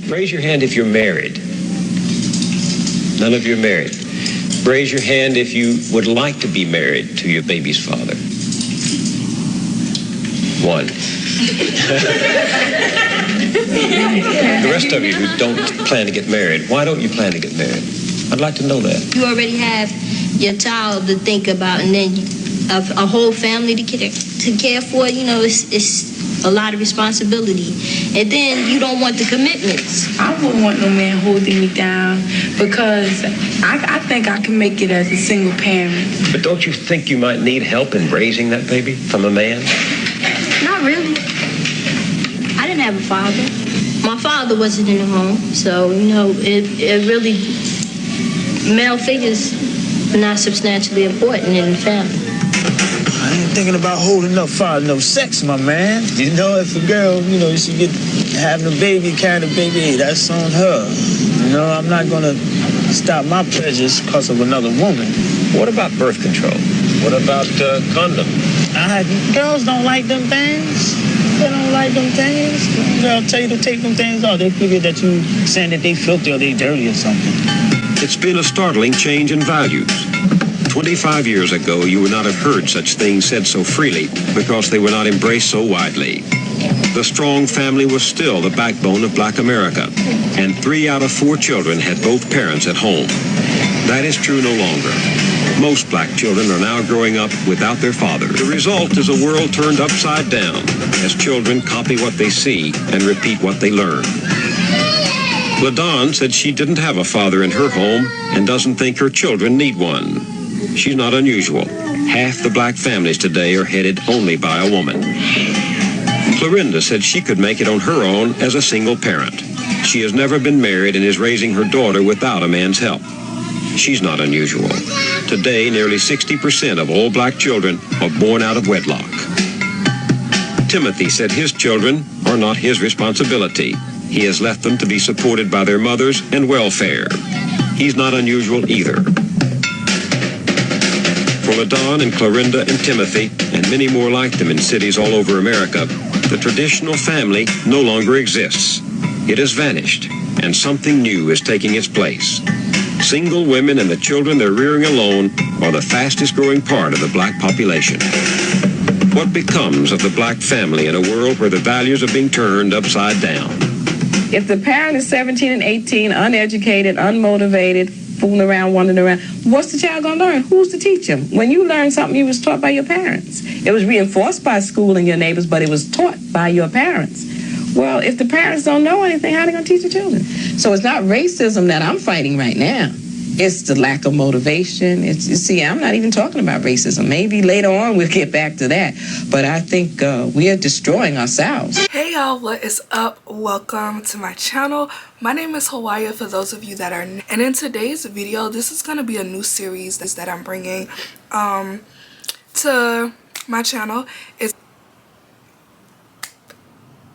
Raise your hand if you're married. None of you are married. Raise your hand if you would like to be married to your baby's father. One. The rest of you who don't plan to get married, why don't you plan to get married? I'd like to know that. You already have your child to think about, and then a whole family to care for. You know, it's a lot of responsibility, and then you don't want the commitments. I wouldn't want no man holding me down because I think I can make it as a single parent. But don't you think you might need help in raising that baby from a man? Not really. I didn't have a father. My father wasn't in the home, so, you know, it really, male figures are not substantially important in the family. I ain't thinking about holding up for no sex, my man. You know, if a girl, you know, she get having a baby, carrying a baby, hey, that's on her. You know, I'm not gonna stop my pleasures because of another woman. What about birth control? What about condom? Girls don't like them things. They don't like them things. They'll tell you to take them things off. They figure that you saying that they filthy or they dirty or something. It's been a startling change in values. 25 years ago, you would not have heard such things said so freely because they were not embraced so widely. The strong family was still the backbone of Black America, and 3 out of 4 children had both parents at home. That is true no longer. Most Black children are now growing up without their father. The result is a world turned upside down as children copy what they see and repeat what they learn. LaDawn said she didn't have a father in her home and doesn't think her children need one. She's not unusual. Half the Black families today are headed only by a woman. Clorinda said she could make it on her own as a single parent. She has never been married and is raising her daughter without a man's help. She's not unusual. Today, nearly 60% of all Black children are born out of wedlock. Timothy said his children are not his responsibility. He has left them to be supported by their mothers and welfare. He's not unusual either. For LaDawn and Clorinda and Timothy, and many more like them in cities all over America, the traditional family no longer exists. It has vanished, and something new is taking its place. Single women and the children they're rearing alone are the fastest growing part of the Black population. What becomes of the Black family in a world where the values are being turned upside down? If the parent is 17 and 18, uneducated, unmotivated, fooling around, wandering around, what's the child going to learn? Who's to teach him? When you learn something, you was taught by your parents. It was reinforced by school and your neighbors, but it was taught by your parents. Well, if the parents don't know anything, how are they going to teach the children? So it's not racism that I'm fighting right now. It's the lack of motivation. See, I'm not even talking about racism. Maybe later on we'll get back to that. But I think we are destroying ourselves. Hey y'all, what is up? Welcome to my channel. My name is Hawaii for those of you that are new. And in today's video, this is going to be a new series that I'm bringing to my channel.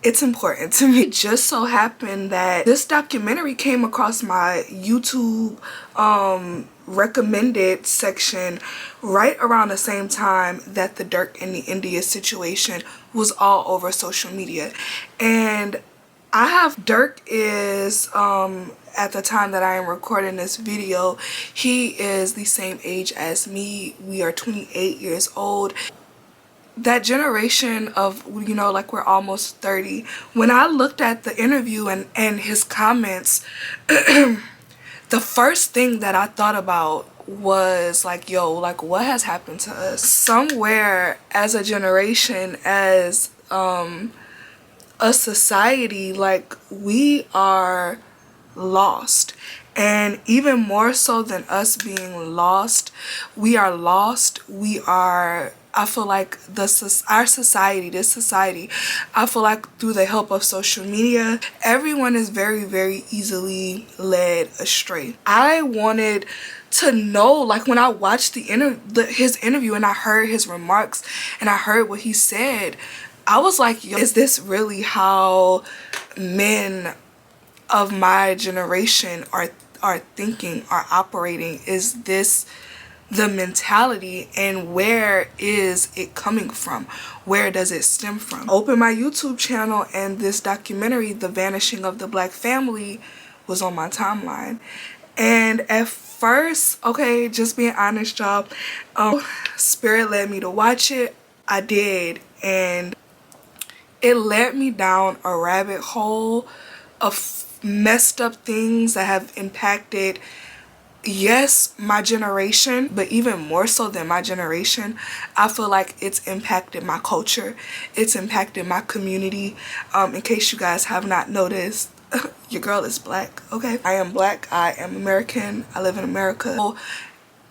It's important to me. It just so happened that this documentary came across my YouTube recommended section right around the same time that the Dirk and the India situation was all over social media. And Dirk is at the time that I am recording this video, he is the same age as me. We are 28 years old. That generation of, you know, like we're almost 30. When I looked at the interview and his comments, the first thing that I thought about was like, yo, like what has happened to us? Somewhere as a generation, as a society, like we are lost. And even more so than us being lost, we are lost. I feel like our society, this society, I feel like through the help of social media, everyone is very, very easily led astray. I wanted to know, like when I watched his interview and I heard his remarks and I heard what he said, I was like, yo, is this really how men of my generation are thinking, are operating? Is this the mentality and where is it coming from? Where does it stem from? Open my YouTube channel and this documentary, The Vanishing of the Black Family, was on my timeline. And at first, okay, just being honest, y'all, Spirit led me to watch it. I did, and it led me down a rabbit hole of messed up things that have impacted, yes, my generation, but even more so than my generation. I feel like it's impacted my culture. It's impacted my community. In case you guys have not noticed, your girl is black, okay? I am black. I am American. I live in America. So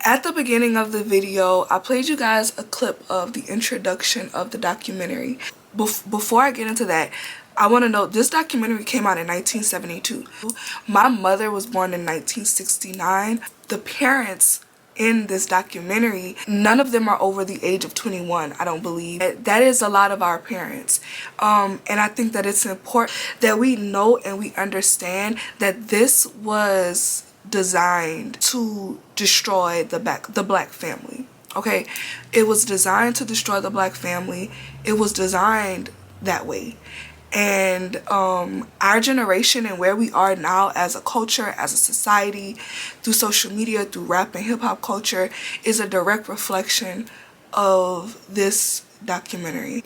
at the beginning of the video, I played you guys a clip of the introduction of the documentary. Before I get into that, I want to know, this documentary came out in 1972. My mother was born in 1969. The parents in this documentary, none of them are over the age of 21, I don't believe. That is a lot of our parents. And I think that it's important that we know and we understand that this was designed to destroy the black family. Okay, it was designed to destroy the black family. It was designed that way. And our generation and where we are now as a culture, as a society, through social media, through rap and hip-hop culture, is a direct reflection of this documentary.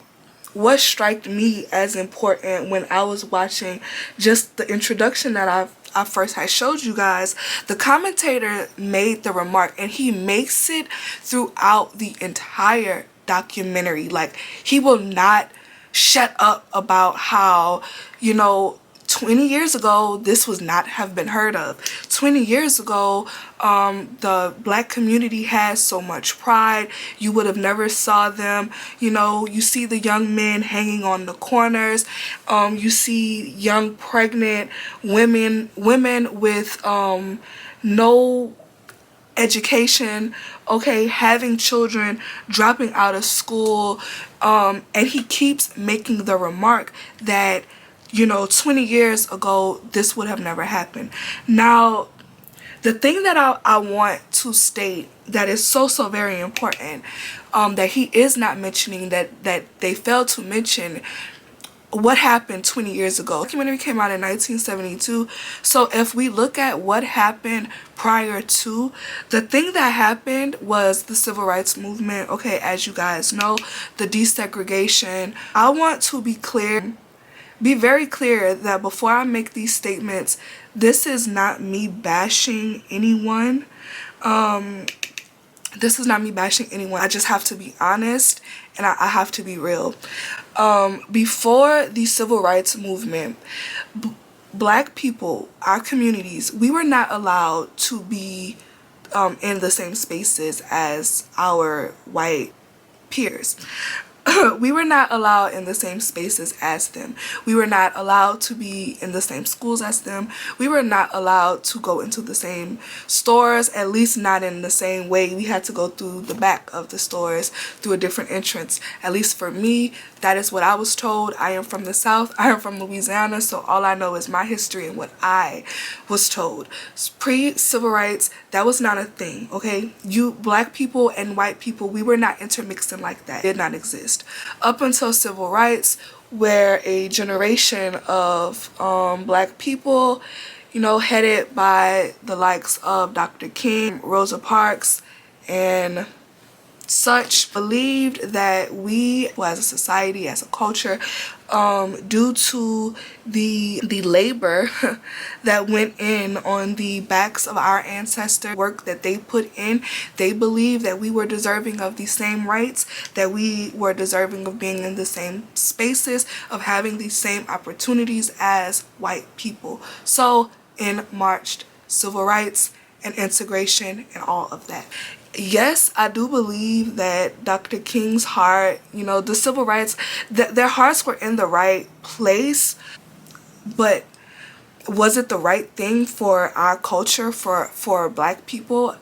What struck me as important when I was watching just the introduction that I first had showed you guys, the commentator made the remark, and he makes it throughout the entire documentary. Like, he will not shut up about how, you know, 20 years ago this was not have been heard of. 20 years ago the black community has so much pride, you would have never saw them. You know, you see the young men hanging on the corners, you see young pregnant women with no education, okay, having children, dropping out of school, and he keeps making the remark that, you know, 20 years ago this would have never happened. Now, the thing that I want to state that is so very important, that he is not mentioning, that they failed to mention, what happened 20 years ago. The documentary came out in 1972. So if we look at what happened prior to, the thing that happened was the civil rights movement. Okay, as you guys know, the desegregation. I want to be very clear that before I make these statements, this is not me bashing anyone. This is not me bashing anyone. I just have to be honest, and I have to be real. Before the civil rights movement, black people, our communities, we were not allowed to be in the same spaces as our white peers. We were not allowed in the same spaces as them. We were not allowed to be in the same schools as them. We were not allowed to go into the same stores, at least not in the same way. We had to go through the back of the stores, through a different entrance. At least for me, that is what I was told. I am from the South. I am from Louisiana, so all I know is my history and what I was told. Pre-civil rights, that was not a thing, okay? You black people and white people, we were not intermixing like that. It did not exist. Up until civil rights, where a generation of black people, you know, headed by the likes of Dr. King, Rosa Parks, and such, believed that we, as a society, as a culture, due to the labor that went in on the backs of our ancestors, work that they put in, they believed that we were deserving of the same rights, that we were deserving of being in the same spaces, of having the same opportunities as white people. So in marched civil rights and integration and all of that. Yes, I do believe that Dr. King's heart, you know, the civil rights, their hearts were in the right place, but was it the right thing for our culture, for black people?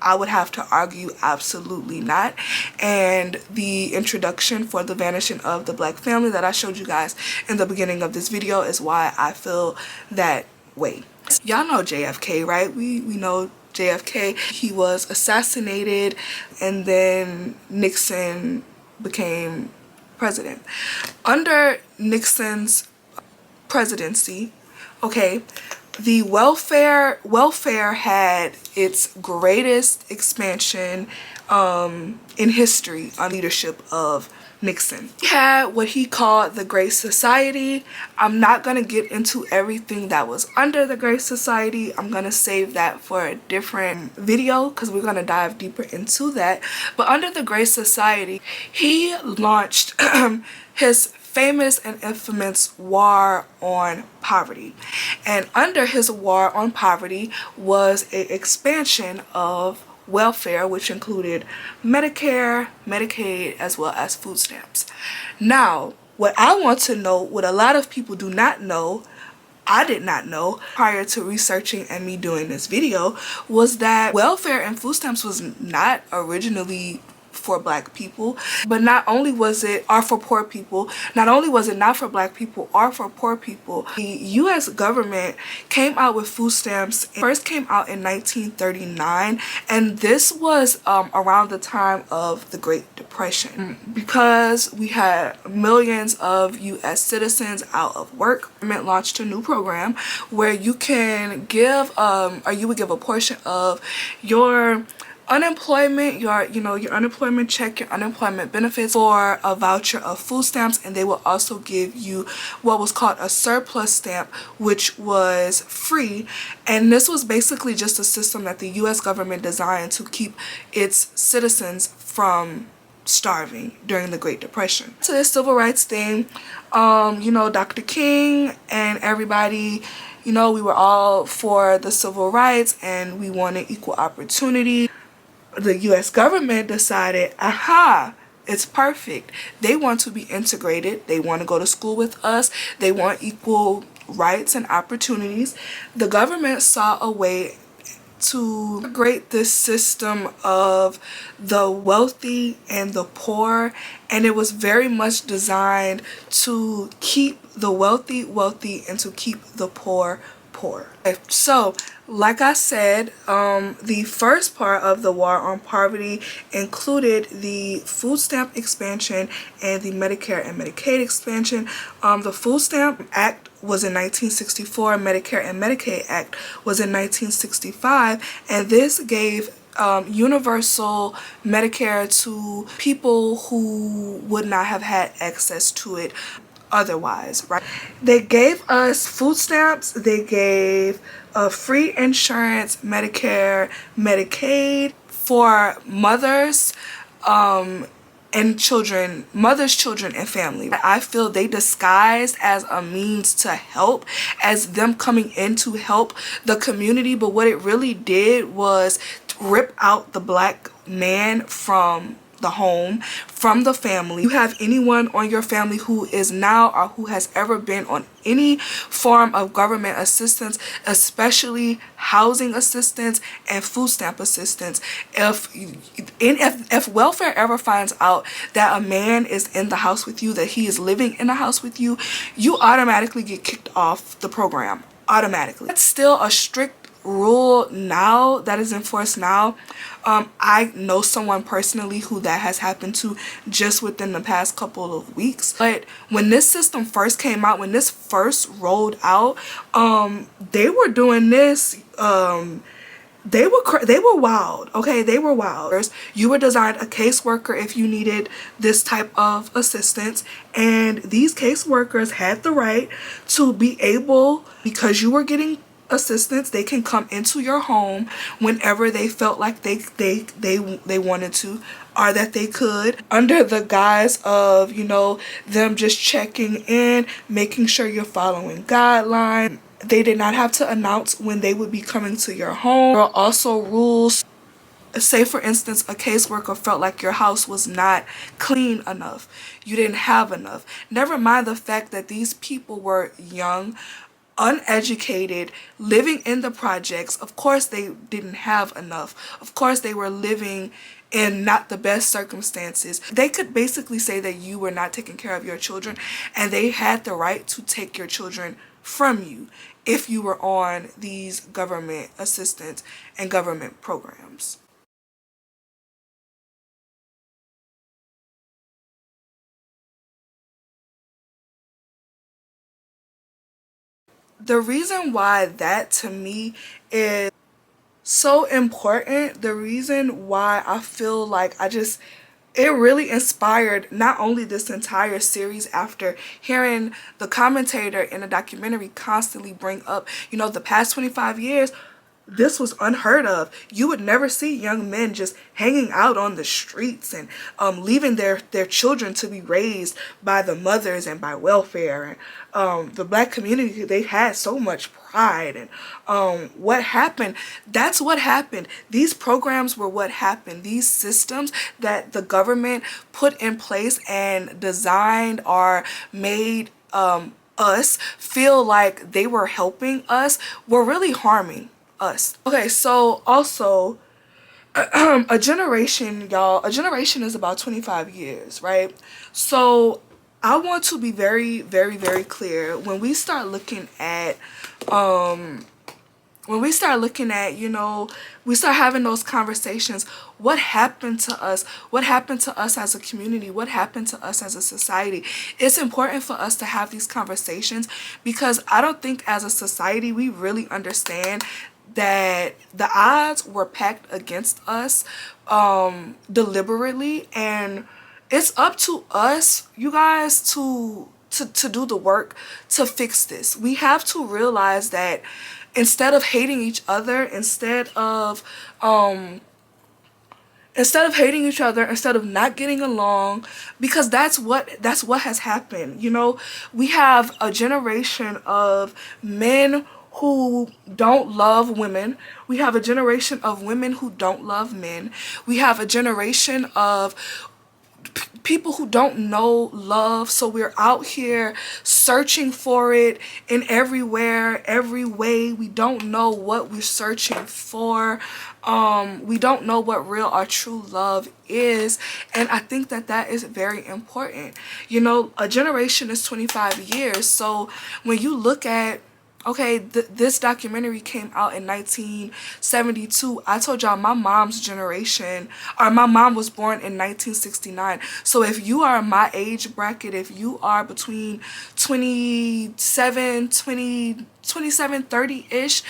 I would have to argue absolutely not. And the introduction for the vanishing of the black family that I showed you guys in the beginning of this video is why I feel that way. Y'all know JFK, right? We know JFK. He was assassinated, and then Nixon became president. Under Nixon's presidency, okay, the welfare had its greatest expansion in history under leadership of Nixon. He had what he called the Great Society. I'm not going to get into everything that was under the Great Society. I'm going to save that for a different video because we're going to dive deeper into that. But under the Great Society, he launched his famous and infamous war on poverty. And under his war on poverty was an expansion of welfare, which included Medicare, Medicaid, as well as food stamps. Now, what I want to know, what a lot of people do not know, I did not know prior to researching and me doing this video, was that welfare and food stamps was not originally for black people, but not only was it, or for poor people, not only was it not for black people or for poor people, the US government came out with food stamps. It first came out in 1939, and this was around the time of the Great Depression. Because we had millions of US citizens out of work, the government launched a new program where you can give or you would give a portion of your unemployment, your unemployment check, your unemployment benefits for a voucher of food stamps, and they will also give you what was called a surplus stamp, which was free. And this was basically just a system that the US government designed to keep its citizens from starving during the Great Depression. To this civil rights thing, Dr. King and everybody, we were all for the civil rights and we wanted equal opportunity. The US government decided, it's perfect. They want to be integrated. They want to go to school with us. They want equal rights and opportunities. The government saw a way to integrate this system of the wealthy and the poor, and it was very much designed to keep the wealthy wealthy and to keep the poor poor. So, like I said, the first part of the war on poverty included the food stamp expansion and the Medicare and Medicaid expansion. The Food Stamp Act was in 1964, Medicare and Medicaid Act was in 1965, and this gave universal Medicare to people who would not have had access to it otherwise, right? They gave us food stamps, they gave free insurance, Medicare, Medicaid for mothers and children, mothers, children, and family. I feel they disguised as a means to help, as them coming in to help the community, but what it really did was rip out the black man from the home, from the family. You have anyone on your family who is now or who has ever been on any form of government assistance, especially housing assistance and food stamp assistance. If welfare ever finds out that a man is in the house with you, that he is living in the house with you, you automatically get kicked off the program. Automatically. It's still a strict rule now that is enforced now. I know someone personally who that has happened to just within the past couple of weeks. But when this system first came out, when this first rolled out, they were doing this. They were wild. Okay, they were wild. You were designed a caseworker if you needed this type of assistance, and these caseworkers had the right to be able, because you were getting assistance, they can come into your home whenever they felt like they wanted to, or that they could, under the guise of them just checking in, making sure you're following guidelines. They did not have to announce when they would be coming to your home. There are also rules. Say for instance, a caseworker felt like your house was not clean enough, you didn't have enough. Never mind the fact that these people were young, uneducated, living in the projects. Of course they didn't have enough. Of course they were living in not the best circumstances. They could basically say that you were not taking care of your children, and they had the right to take your children from you if you were on these government assistance and government programs. The reason why that to me is so important, the reason why I feel like it really inspired not only this entire series after hearing the commentator in the documentary constantly bring up, the past 25 years, this was unheard of. You would never see young men just hanging out on the streets and leaving their children to be raised by the mothers and by welfare. And the black community, they had so much pride. And what happened, that's what happened. These programs were what happened. These systems that the government put in place and designed or made us feel like they were helping us were really harming us. Okay, so also a generation, y'all, a generation is about 25 years, right? So I want to be very, very, very clear when we start looking at we start having those conversations, what happened to us? What happened to us as a community? What happened to us as a society? It's important for us to have these conversations because I don't think as a society we really understand that the odds were packed against us deliberately, and it's up to us, you guys, to do the work to fix this. We have to realize that instead of hating each other, instead of hating each other, instead of not getting along, because that's what has happened. We have a generation of men who don't love women. We have a generation of women who don't love men. We have a generation of people who don't know love, so we're out here searching for it in everywhere, every way. We don't know what we're searching for. We don't know what real or true love is, and I think that is very important. A generation is 25 years, so when you look at, okay, this documentary came out in 1972. I told y'all my mom's generation, or my mom was born in 1969. So if you are my age bracket, if you are between 27, 30-ish,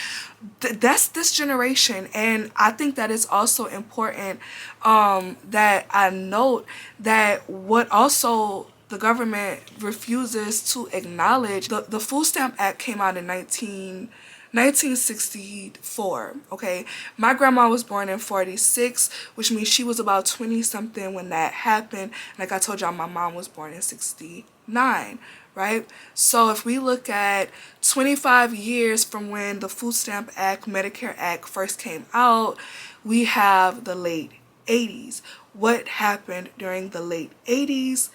that's this generation. And I think that it's also important that I note that what also the government refuses to acknowledge. The Food Stamp Act came out in 1964, okay? My grandma was born in 46, which means she was about 20-something when that happened. Like I told y'all, my mom was born in 69, right? So if we look at 25 years from when the Food Stamp Act, Medicare Act first came out, we have the late 80s. What happened during the late 80s?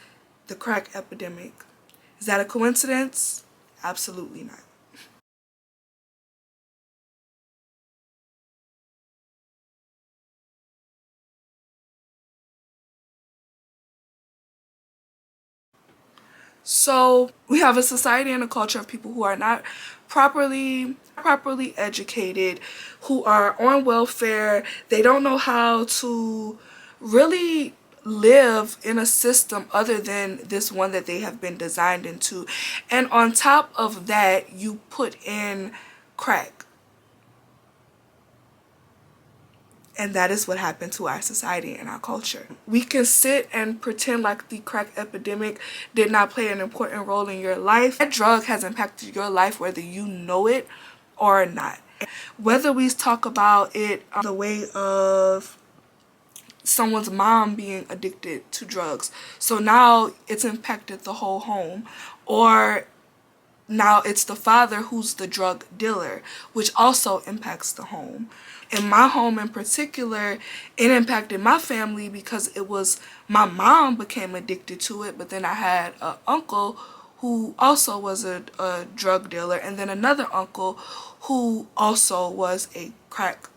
The crack epidemic. Is that a coincidence? Absolutely not. So we have a society and a culture of people who are not properly educated, who are on welfare. They don't know how to really live in a system other than this one that they have been designed into. And on top of that, you put in crack. And that is what happened to our society and our culture. We can sit and pretend like the crack epidemic did not play an important role in your life. That drug has impacted your life whether you know it or not. Whether we talk about it the way of someone's mom being addicted to drugs, so now it's impacted the whole home, or now it's the father who's the drug dealer, which also impacts the home. In my home in particular, it impacted my family because it was my mom became addicted to it, but then I had an uncle who also was a drug dealer, and then another uncle who also was a crack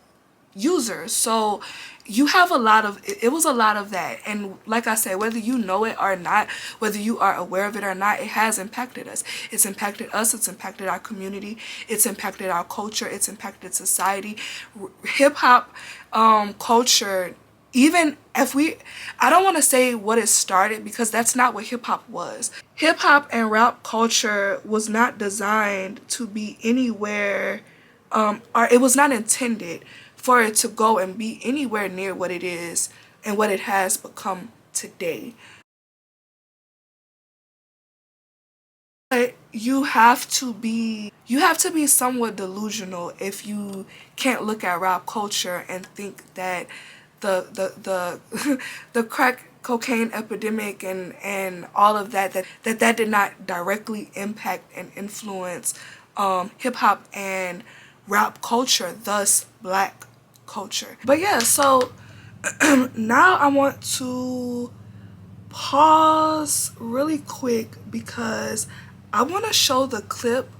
users. So you have it was a lot of that. And like I said, whether you know it or not, whether you are aware of it or not, it has impacted us. It's impacted us. It's impacted our community. It's impacted our culture. It's impacted society. Hip hop culture, even if I don't want to say what it started, because that's not what hip hop was. Hip hop and rap culture was not designed to be anywhere, or it was not intended for it to go and be anywhere near what it is and what it has become today. But you have to be somewhat delusional if you can't look at rap culture and think that the crack cocaine epidemic and all of that did not directly impact and influence hip hop and rap culture, thus black culture. But yeah, so now I want to pause really quick because I want to show the clip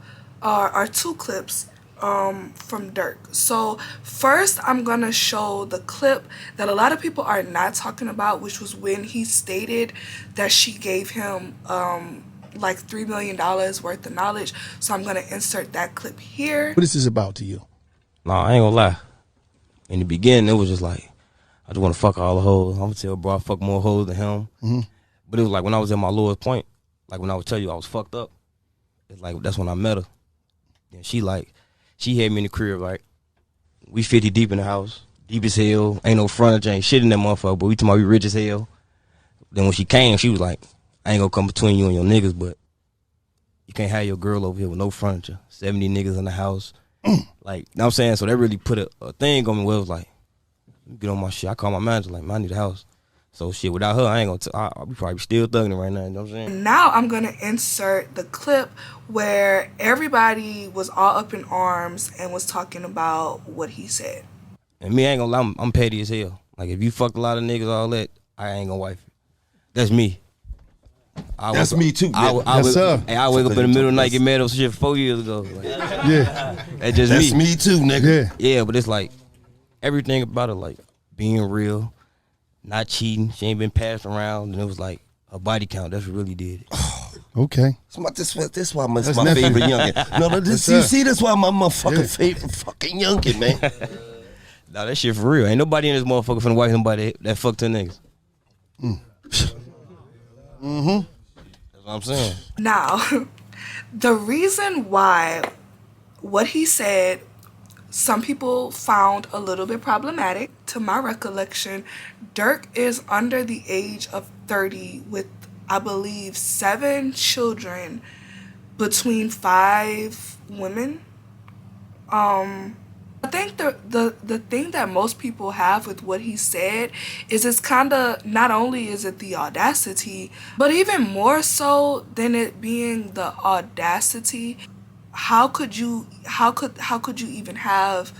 or two clips from Dirk. So first I'm gonna show the clip that a lot of people are not talking about, which was when he stated that she gave him like $3 million worth of knowledge. So I'm gonna insert that clip here. What is this about to you? Nah, I ain't gonna lie. In the beginning, it was just like, I just want to fuck all the hoes. I'm gonna tell bro I fuck more hoes than him. Mm-hmm. But it was like when I was at my lowest point, like when I would tell you I was fucked up, it's like that's when I met her. And she had me in the crib, like, we 50 deep in the house, deep as hell, ain't no furniture, ain't shit in that motherfucker, but we talking about we rich as hell. Then when she came, she was like, I ain't gonna come between you and your niggas, but you can't have your girl over here with no furniture, 70 niggas in the house. Like, you know what I'm saying? So that really put a thing on me where it was like, get on my shit. I call my manager, like, man, I need a house. So shit, without her, I ain't gonna, I'll be probably still thugging it right now, you know what I'm saying? Now I'm gonna insert the clip where everybody was all up in arms and was talking about what he said. And me, I ain't gonna lie, I'm petty as hell. Like, if you fucked a lot of niggas, all that, I ain't gonna wife you. That's me. That's me too. Yes, sir. Hey, I wake up in the middle of the night, get mad over some shit 4 years ago. Like, Yeah. that's just That's me too, nigga. Yeah. Yeah, but it's like, everything about it, like, being real, not cheating, she ain't been passed around, and it was like, a body count, that's what really did it. Okay. This why my nothing. favorite youngin. No, Yes, you sir. see, that's why my motherfucking favorite fucking youngin, man. Nah, that shit for real. Ain't nobody in this motherfucker finna wife somebody that fucked 10 niggas. Mm-hmm. That's what I'm saying. Now, the reason why what he said some people found a little bit problematic, to my recollection, Dirk is under the age of 30 with, I believe, 7 children between 5 women. I think the thing that most people have with what he said is it's kind of, not only is it the audacity, but even more so than it being the audacity, how could you even have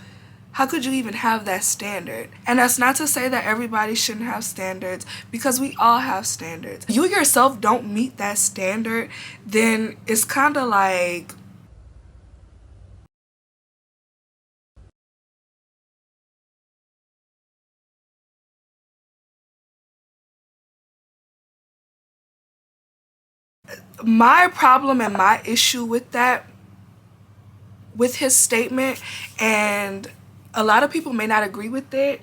that standard? And that's not to say that everybody shouldn't have standards, because we all have standards. You yourself don't meet that standard, then it's kind of like, my problem and my issue with that, with his statement, and a lot of people may not agree with it,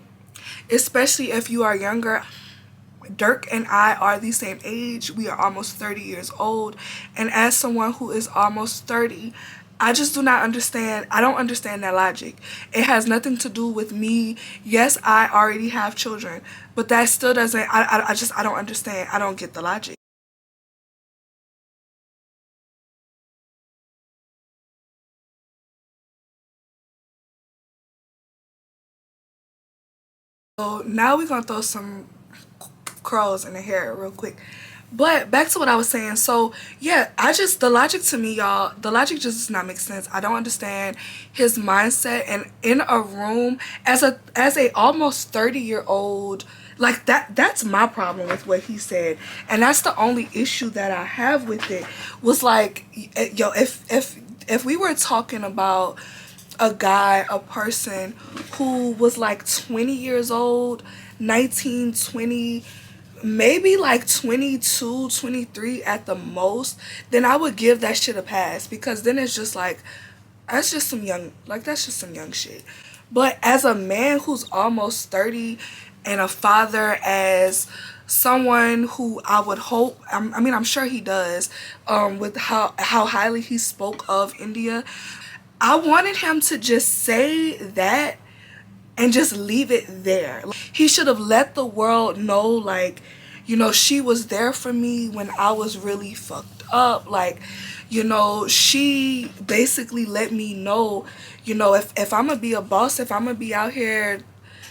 especially if you are younger. Dirk and I are the same age. We are almost 30 years old. And as someone who is almost 30, I just do not understand. I don't understand that logic. It has nothing to do with me. Yes, I already have children, but that still doesn't, I don't understand. I don't get the logic. So now we're gonna throw some curls in the hair real quick. But back to what I was saying. So yeah, the logic to me, y'all, the logic just does not make sense. I don't understand his mindset. And in a room as a almost 30-year-old, like that's my problem with what he said. And that's the only issue that I have with it, was like, yo, if we were talking about a guy, a person who was like 20 years old, 19, 20, maybe like 22, 23 at the most, then I would give that shit a pass, because then it's just like, that's just some young, like, that's just some young shit. But as a man who's almost 30 and a father, as someone who I would hope, I mean, I'm sure he does, with how highly he spoke of India, I wanted him to just say that and just leave it there. He should have let the world know, like, you know, she was there for me when I was really fucked up. Like, you know, she basically let me know, you know, if I'm gonna be a boss, if I'm gonna be out here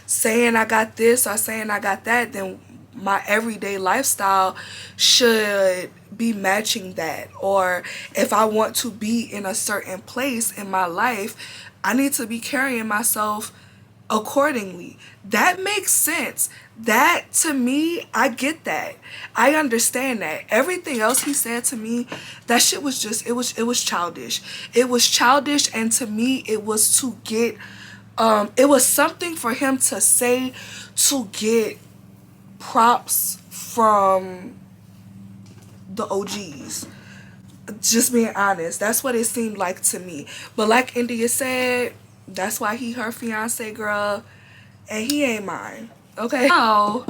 saying I got this or saying I got that, then my everyday lifestyle should be matching that. Or if I want to be in a certain place in my life, I need to be carrying myself accordingly. That makes sense. That, to me, I get that. I understand that. Everything else he said to me, that shit was just, it was childish. It was childish, and to me, it was to get, it was something for him to say to get props from the OGs. Just being honest, that's what it seemed like to me. But like India said, that's why he her fiance, girl, and he ain't mine. Okay. Now,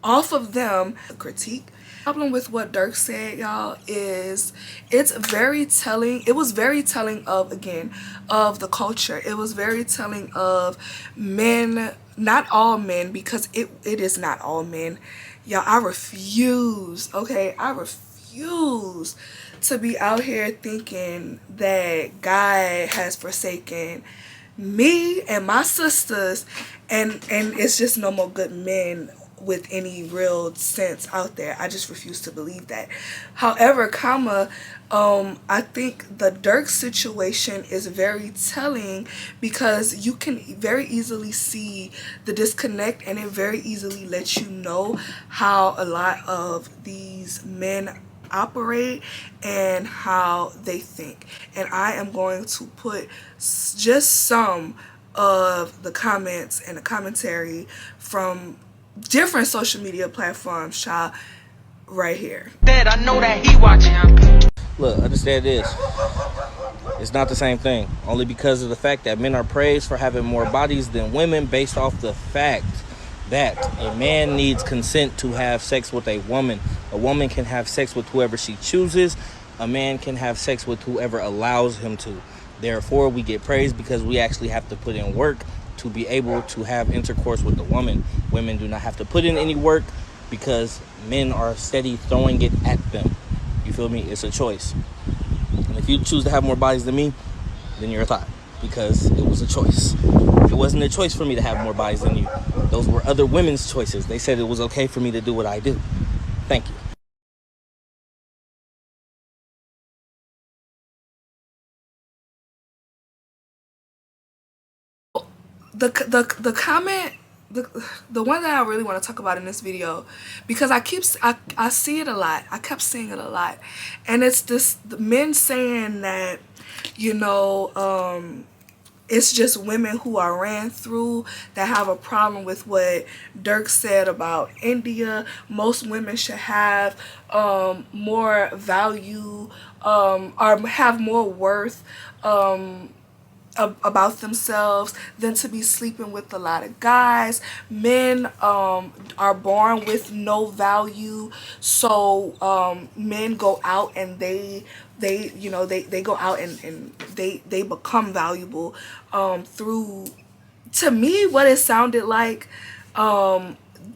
off of them, critique. Problem with what Dirk said, y'all, is it's very telling. It was very telling of, again, of the culture. It was very telling of men, not all men, because it is not all men. Y'all, I refuse, okay? I refuse to be out here thinking that God has forsaken me and my sisters, and it's just no more good men with any real sense out there. I just refuse to believe that. However, I think the Dirk situation is very telling, because you can very easily see the disconnect, and it very easily lets you know how a lot of these men operate and how they think. And I am going to put just some of the comments and the commentary from different social media platforms, child, right here. I know that he watching. Look, understand this. It's not the same thing. Only because of the fact that men are praised for having more bodies than women, based off the fact that a man needs consent to have sex with a woman. A woman can have sex with whoever she chooses. A man can have sex with whoever allows him to. Therefore, we get praised because we actually have to put in work to be able to have intercourse with the woman. Women do not have to put in any work because men are steady throwing it at them. You feel me? It's a choice. And if you choose to have more bodies than me, then you're a thought, because it was a choice. It wasn't a choice for me to have more bodies than you. Those were other women's choices. They said it was okay for me to do what I do. Thank you. The comment, the one that I really want to talk about in this video, because I see it a lot. I kept seeing it a lot, and it's this, the men saying that, you know, it's just women who are ran through that have a problem with what Dirk said about India. Most women should have more value, or have more worth about themselves than to be sleeping with a lot of guys. Men are born with no value, so men go out and they you know, they go out and they become valuable through, to me, what it sounded like,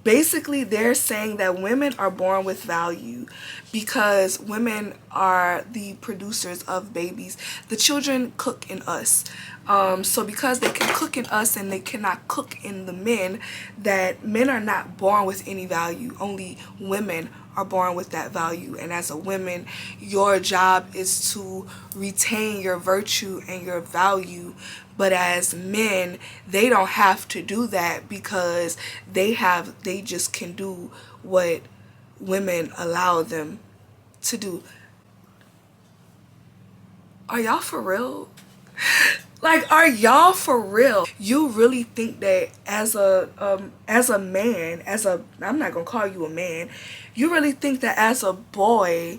basically they're saying that women are born with value because women are the producers of babies. The children cook in us. So because they can cook in us and they cannot cook in the men, that men are not born with any value. Only women are born with that value. And as a woman, your job is to retain your virtue and your value. But as men, they don't have to do that because they just can do what women allow them to do. Are y'all for real? Like, are y'all for real? You really think that as a man, I'm not gonna call you a man, you really think that as a boy,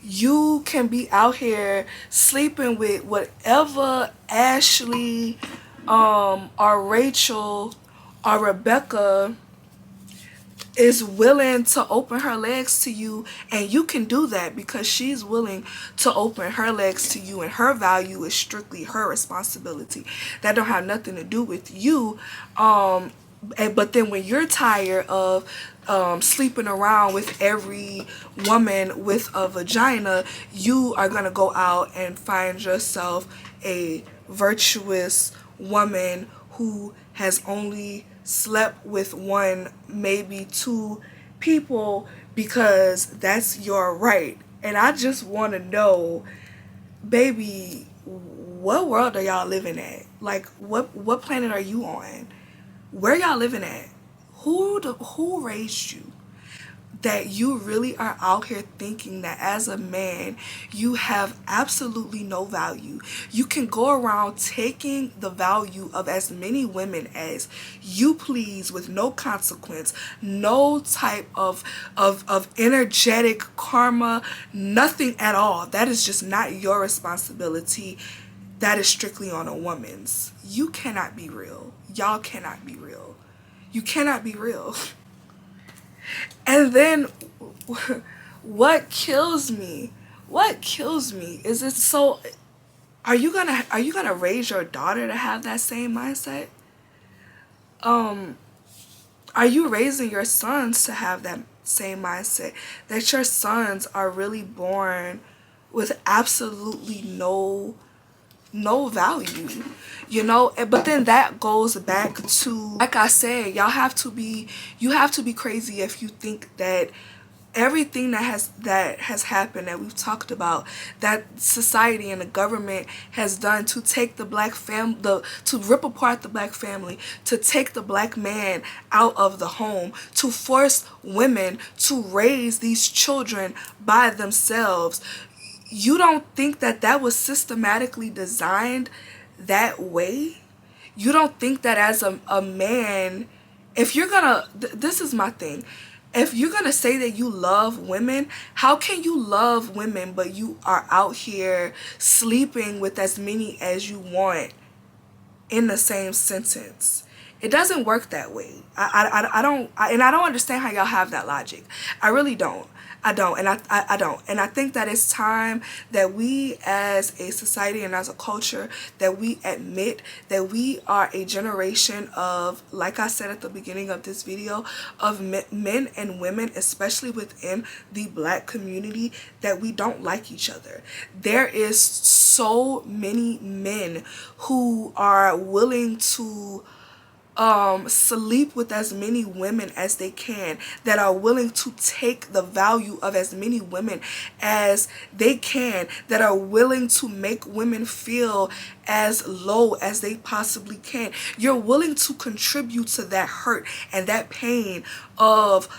you can be out here sleeping with whatever Ashley, or Rachel, or Rebecca is willing to open her legs to you, and you can do that because she's willing to open her legs to you, and her value is strictly her responsibility. That don't have nothing to do with you. But then when you're tired of sleeping around with every woman with a vagina, you are gonna go out and find yourself a virtuous woman who has only slept with one, maybe two people, because that's your right. And I just want to know, baby, what world are y'all living at? Like, what planet are you on? Where y'all living at? Who raised you? That you really are out here thinking that as a man, you have absolutely no value. You can go around taking the value of as many women as you please with no consequence, no type of energetic karma, nothing at all. That is just not your responsibility. That is strictly on a woman's. You cannot be real. Y'all cannot be real. You cannot be real. And then what kills me is it's so, are you gonna raise your daughter to have that same mindset? Are you raising your sons to have that same mindset, that your sons are really born with absolutely no value, you know? But then that goes back to, like I said, you have to be crazy if you think that everything that has happened, that we've talked about, that society and the government has done to take the black to rip apart the black family, to take the black man out of the home, to force women to raise these children by themselves. You don't think that was systematically designed that way? You don't think that as a man, if you're gonna, this is my thing, if you're gonna say that you love women, how can you love women but you are out here sleeping with as many as you want in the same sentence? It doesn't work that way. I don't understand how y'all have that logic. I really don't. I don't. And I think that it's time that we as a society and as a culture, that we admit that we are a generation of, like I said at the beginning of this video, of men and women, especially within the black community, that we don't like each other. There is so many men who are willing to sleep with as many women as they can, that are willing to take the value of as many women as they can, that are willing to make women feel as low as they possibly can. You're willing to contribute to that hurt and that pain of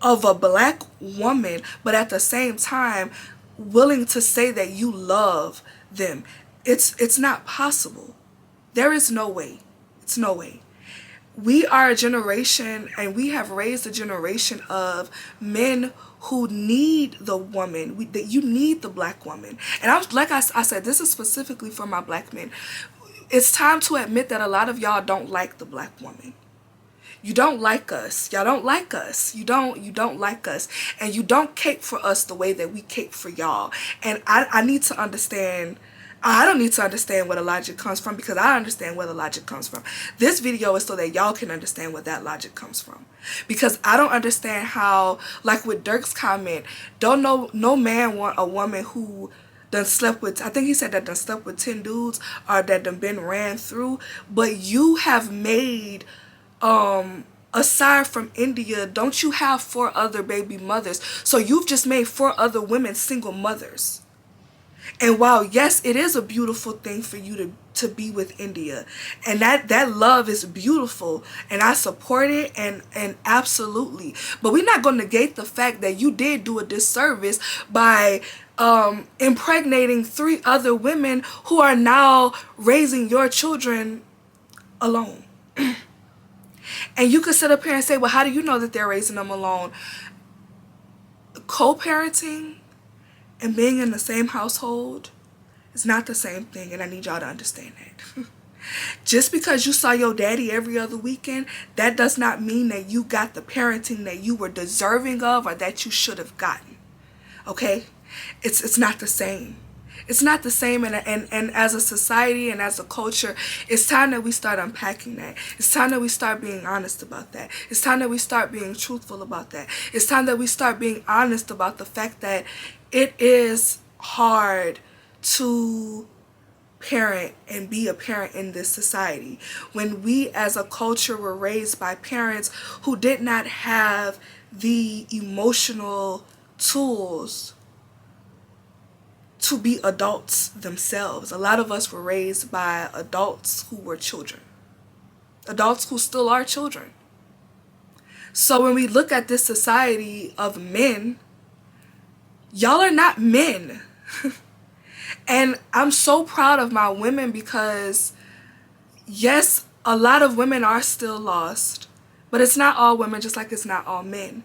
a black woman, but at the same time willing to say that you love them. It's not possible. There is no way. It's no way. We are a generation, and we have raised a generation of men who need the woman. You need the black woman. And I said, this is specifically for my black men. It's time to admit that a lot of y'all don't like the black woman. You don't like us. Y'all don't like us. You don't like us. And you don't cape for us the way that we cape for y'all. And I need to understand. I don't need to understand where the logic comes from, because I understand where the logic comes from. This video is so that y'all can understand where that logic comes from. Because I don't understand how, like with Dirk's comment, no man want a woman who done slept with, I think he said that done slept with 10 dudes, or that done been ran through. But you have made, aside from India, don't you have 4 other baby mothers? So you've just made 4 other women single mothers. And while, yes, it is a beautiful thing for you to be with India, and that love is beautiful, and I support it, and absolutely. But we're not going to negate the fact that you did do a disservice by impregnating 3 other women who are now raising your children alone. And you could sit up here and say, well, how do you know that they're raising them alone? Co-parenting and being in the same household is not the same thing, and I need y'all to understand that. Just because you saw your daddy every other weekend, that does not mean that you got the parenting that you were deserving of or that you should have gotten. Okay? It's not the same. It's not the same, and as a society and as a culture, it's time that we start unpacking that. It's time that we start being honest about that. It's time that we start being truthful about that. It's time that we start being honest about the fact that it is hard to parent and be a parent in this society when we as a culture were raised by parents who did not have the emotional tools to be adults themselves. A lot of us were raised by adults who were children. Adults who still are children. So when we look at this society of men, y'all are not men. And I'm so proud of my women because, yes, a lot of women are still lost, but it's not all women, just like it's not all men.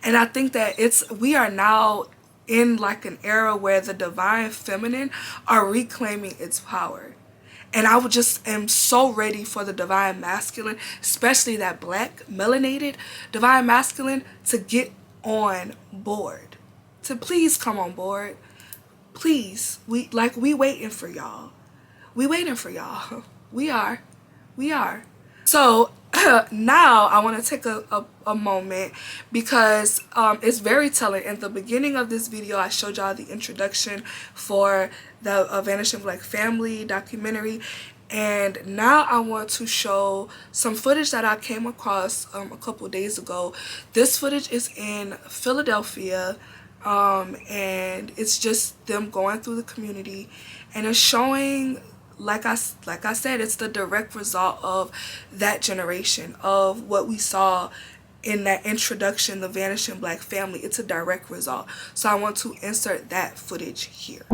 And I think that we are now in like an era where the divine feminine are reclaiming its power. And I am so ready for the divine masculine, especially that black melanated divine masculine, to get on board. To please come on board. Please. We waiting for y'all. We waiting for y'all. We are. So now I want to take a moment because it's very telling. In the beginning of this video, I showed y'all the introduction for the Vanishing Black Family documentary, and now I want to show some footage that I came across a couple days ago. This footage is in Philadelphia, and it's just them going through the community, and it's showing, like I said, it's the direct result of that generation, of what we saw in that introduction, the Vanishing Black Family. It's a direct result. So I want to insert that footage here.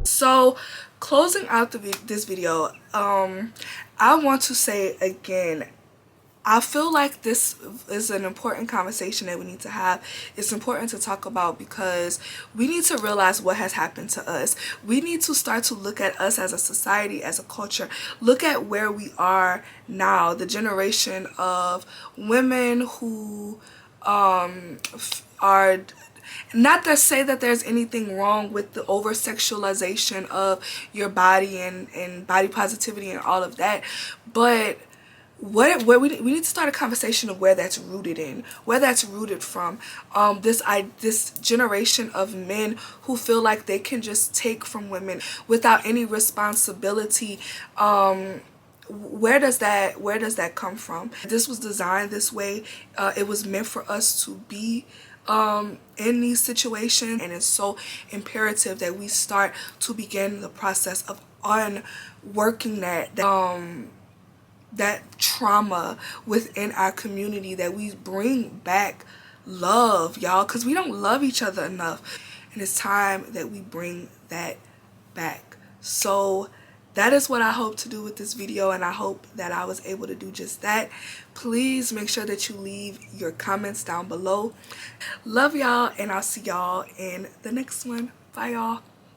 So closing out this video, I want to say again, I feel like this is an important conversation that we need to have. It's important to talk about because we need to realize what has happened to us. We need to start to look at us as a society, as a culture. Look at where we are now. The generation of women who are... Not to say that there's anything wrong with the over-sexualization of your body and body positivity and all of that, but we need to start a conversation of where that's rooted in, where that's rooted from. This generation of men who feel like they can just take from women without any responsibility. Where does that come from? This was designed this way. It was meant for us to be in these situations, and it's so imperative that we start to begin the process of unworking that trauma within our community, that we bring back love, y'all, because we don't love each other enough, and it's time that we bring that back. So that is what I hope to do with this video, and I hope that I was able to do just that. Please make sure that you leave your comments down below. Love y'all, and I'll see y'all in the next one. Bye, y'all.